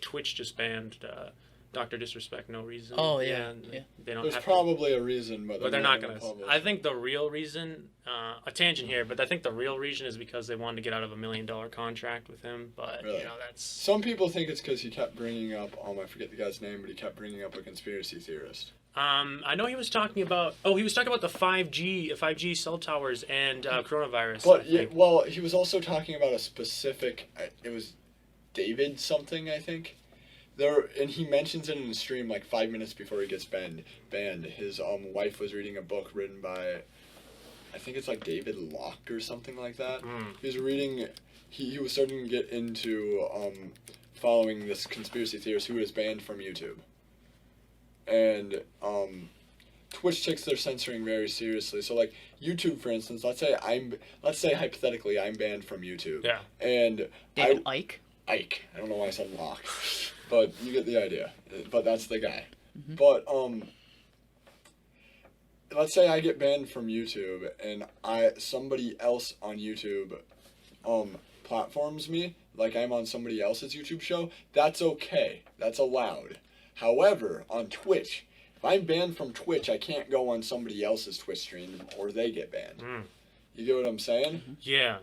Twitch just banned Dr. Disrespect No Reason. Oh, yeah. They don't. There's have probably a reason, but they're not gonna. I think the real reason, a tangent here, but I think the real reason is because they wanted to get out of $1 million contract with him. But really? That's. Some people think it's because he kept bringing up. I forget the guy's name, but he kept bringing up a conspiracy theorist. I know he was talking about. Oh, he was talking about the 5G cell towers and coronavirus. But he was also talking about a specific. It was David something, I think. And he mentions it in the stream like 5 minutes before he gets banned. His wife was reading a book written by, I think it's like David Locke or something like that. He was reading. He was starting to get into following this conspiracy theorist who was banned from YouTube. And Twitch takes their censoring very seriously. So like YouTube, for instance, let's say hypothetically I'm banned from YouTube. Yeah. And David Icke. Icke. I don't know why I said Locke, but you get the idea. But that's the guy. Mm-hmm. But let's say I get banned from YouTube and somebody else on YouTube platforms me, like I'm on somebody else's YouTube show. That's okay. That's allowed. However, on Twitch, if I'm banned from Twitch, I can't go on somebody else's Twitch stream or they get banned. You get what I'm saying? Yeah.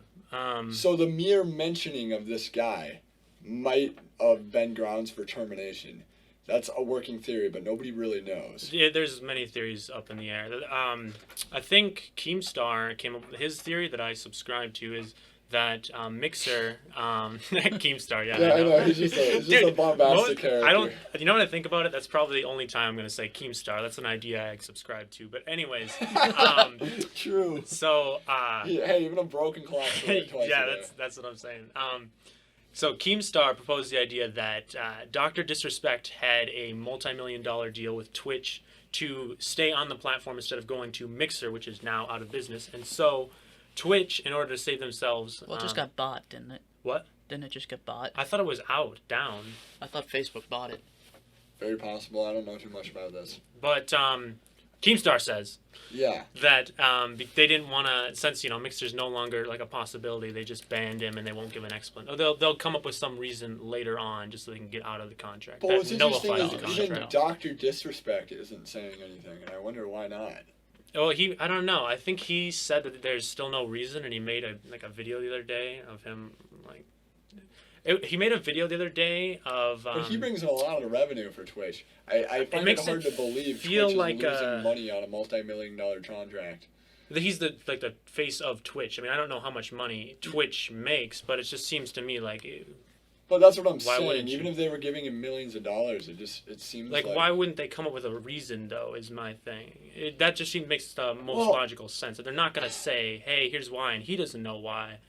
So the mere mentioning of this guy might have been grounds for termination. That's a working theory, but nobody really knows. Yeah, there's many theories up in the air. I think Keemstar came up with his theory that I subscribe to is that Mixer, Keemstar, yeah. Yeah, I know. He's just a bombastic character. You know what I think about it? That's probably the only time I'm going to say Keemstar. That's an idea I subscribe to. But anyways. True. So. Hey, even a broken clock. Twice yeah, that's what I'm saying. So Keemstar proposed the idea that Dr. Disrespect had a multi-million-dollar deal with Twitch to stay on the platform instead of going to Mixer, which is now out of business. And so Twitch, in order to save themselves... Well, it just got bought, didn't it? What? Didn't it just get bought? I thought it was down. I thought Facebook bought it. Very possible. I don't know too much about this. But Keemstar says that they didn't want to, since Mixer's no longer like a possibility, they just banned him and they won't give an explanation. They'll come up with some reason later on just so they can get out of the contract. But what's interesting is even Dr. Disrespect isn't saying anything, and I wonder why not. Well, I don't know. I think he said that there's still no reason, and he made a video the other day of him he made a video the other day of. But he brings in a lot of revenue for Twitch. I find it hard to believe Twitch is losing money on a multi-million-dollar contract. He's the face of Twitch. I mean, I don't know how much money Twitch makes, but it just seems to me like. But that's what I'm saying. Even if they were giving him millions of dollars, it seems like why wouldn't they come up with a reason though? Is my thing. That just makes the most logical sense. That they're not gonna say, "Hey, here's why," and he doesn't know why.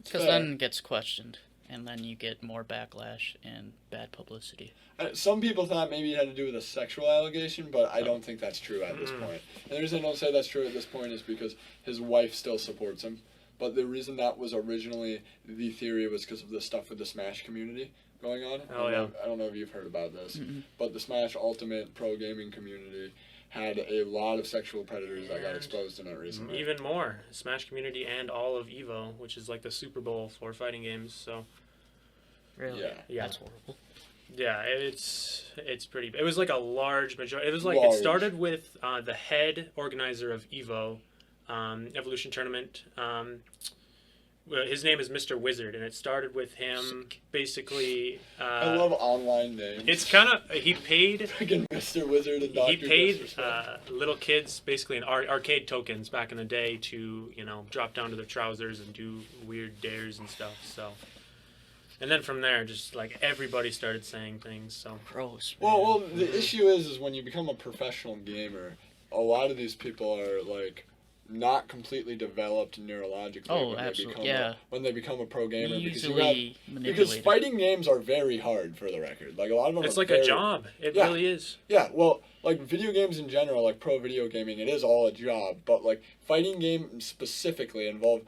Because then it gets questioned, and then you get more backlash and bad publicity. Some people thought maybe it had to do with a sexual allegation, but I don't think that's true at this point. And the reason I don't say that's true at this point is because his wife still supports him. But the reason that was originally the theory was because of the stuff with the Smash community going on. I don't know if you've heard about this, but the Smash Ultimate pro gaming community had a lot of sexual predators that got exposed in it recently. Even more. Smash community and all of EVO, which is like the Super Bowl for fighting games. So. Really? Yeah. That's horrible. Yeah, it's pretty. It was like a large majority. It was like it started with the head organizer of EVO, Evolution Tournament. His name is Mr. Wizard, and it started with him basically. I love online names. It's kind of he paid. Freaking Mr. Wizard and Dr. He paid little kids basically in arcade tokens back in the day to drop down to their trousers and do weird dares and stuff. So. And then from there, just like everybody started saying things. So gross. Well, the issue is when you become a professional gamer, a lot of these people are like not completely developed neurologically when they become a pro gamer. Because fighting games are very hard, for the record. Like a lot of them. It's like a job. It really is. Yeah. Well, like video games in general, like pro video gaming, it is all a job. But like fighting games specifically involve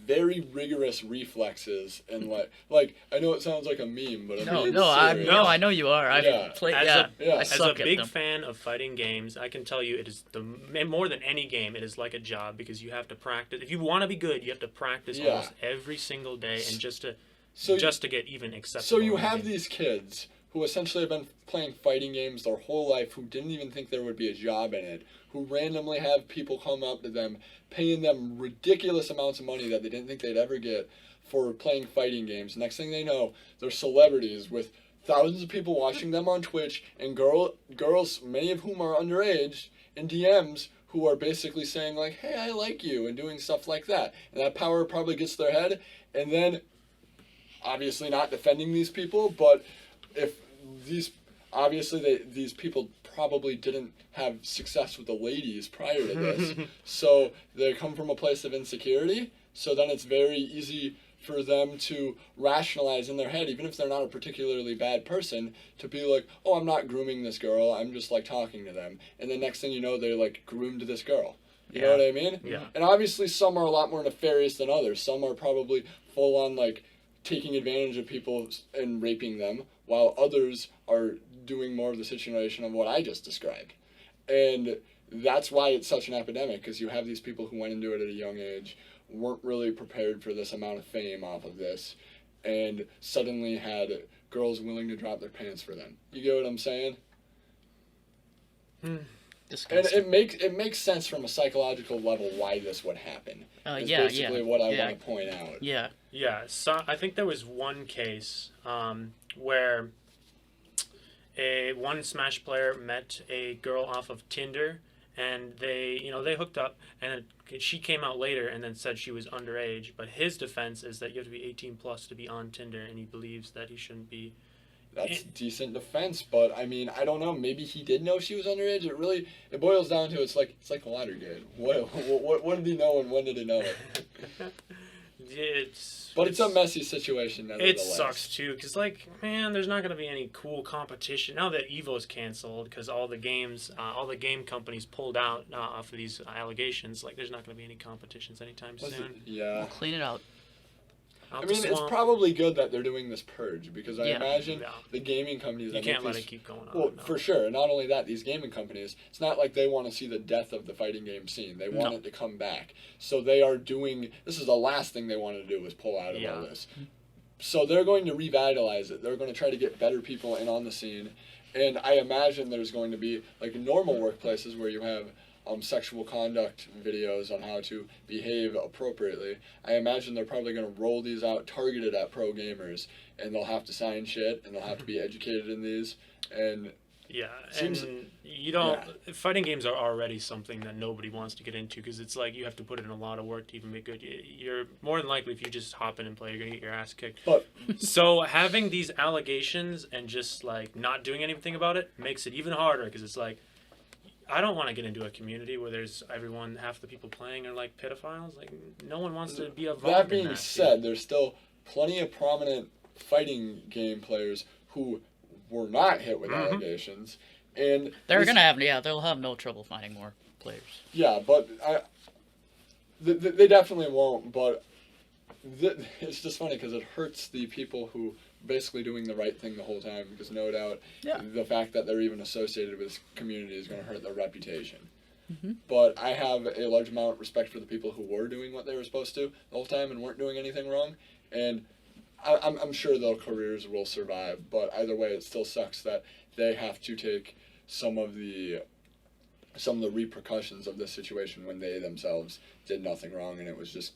very rigorous reflexes and like I know it sounds like a meme, but I know you are. I've played. As a big fan of fighting games, I can tell you it is more than any game. It is like a job because you have to practice. If you want to be good, you have to practice almost every single day, and just to So just to get even acceptable. So you have ranking. these kids who essentially have been playing fighting games their whole life, who didn't even think there would be a job in it, who randomly have people come up to them, paying them ridiculous amounts of money that they didn't think they'd ever get for playing fighting games. Next thing they know, they're celebrities with thousands of people watching them on Twitch, and girls, many of whom are underage, in DMs who are basically saying like, hey, I like you, and doing stuff like that. And that power probably gets to their head, and then, obviously not defending these people, but if these people probably didn't have success with the ladies prior to this, so they come from a place of insecurity, so then it's very easy for them to rationalize in their head, even if they're not a particularly bad person, to be like, oh, I'm not grooming this girl, I'm just like talking to them, and the next thing you know, they like groomed this girl. You know what I mean? Yeah. And obviously some are a lot more nefarious than others. Some are probably full on like taking advantage of people and raping them, while others are doing more of the situation of what I just described. And that's why it's such an epidemic, because you have these people who went into it at a young age, weren't really prepared for this amount of fame off of this, and suddenly had girls willing to drop their pants for them. You get what I'm saying? And Disgusting. it makes sense from a psychological level why this would happen. Is Yeah, basically yeah, what I yeah. want to point out. Yeah. Yeah, so I think there was one case where one Smash player met a girl off of Tinder, and they hooked up, and she came out later and then said she was underage. But his defense is that you have to be 18 plus to be on Tinder, and he believes that he shouldn't be. That's decent defense, but I mean, I don't know. Maybe he did know she was underage. It boils down to it's like Watergate. What did he know and when did he know it? It's a messy situation. It Nevertheless. sucks too, because like, man, there's not gonna be any cool competition now that Evo's canceled, because all the game companies pulled out off of these allegations. Like, there's not gonna be any competitions anytime soon. Yeah. We'll clean it out. Out I the mean, it's swamp. probably good that they're doing this purge, because I Yeah. imagine Yeah. the gaming companies You that can't make let these, it keep going on. well, no. for sure. And not only that, these gaming companies, it's not like they want to see the death of the fighting game scene. They want No. it to come back. So they are doing, this is the last thing they want to do, is pull out of all Yeah. this. So they're going to revitalize it. They're going to try to get better people in on the scene. And I imagine there's going to be, like normal workplaces where you have sexual conduct videos on how to behave appropriately. I imagine they're probably going to roll these out targeted at pro gamers, and they'll have to sign shit, and they'll have to be educated in these. And Yeah, Seems- and you don't. Fighting games are already something that nobody wants to get into, because it's like you have to put in a lot of work to even be good. You're more than likely, if you just hop in and play, you're gonna get your ass kicked. But So having these allegations and just like not doing anything about it makes it even harder, because it's like, I don't want to get into a community where there's half the people playing are like pedophiles. Like, no one wants to be involved that in being that. said, there's still plenty of prominent fighting game players who were not hit with allegations. And They're gonna have, they'll have no trouble finding more players. Yeah, but they definitely won't. But it's just funny because it hurts the people who basically doing the right thing the whole time. Because no doubt, the fact that they're even associated with this community is going to hurt their reputation. Mm-hmm. But I have a large amount of respect for the people who were doing what they were supposed to the whole time and weren't doing anything wrong. And I'm sure their careers will survive. But either way, it still sucks that they have to take some of the repercussions of this situation when they themselves did nothing wrong and it was just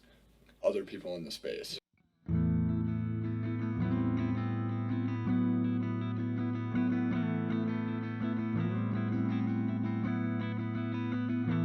other people in the space.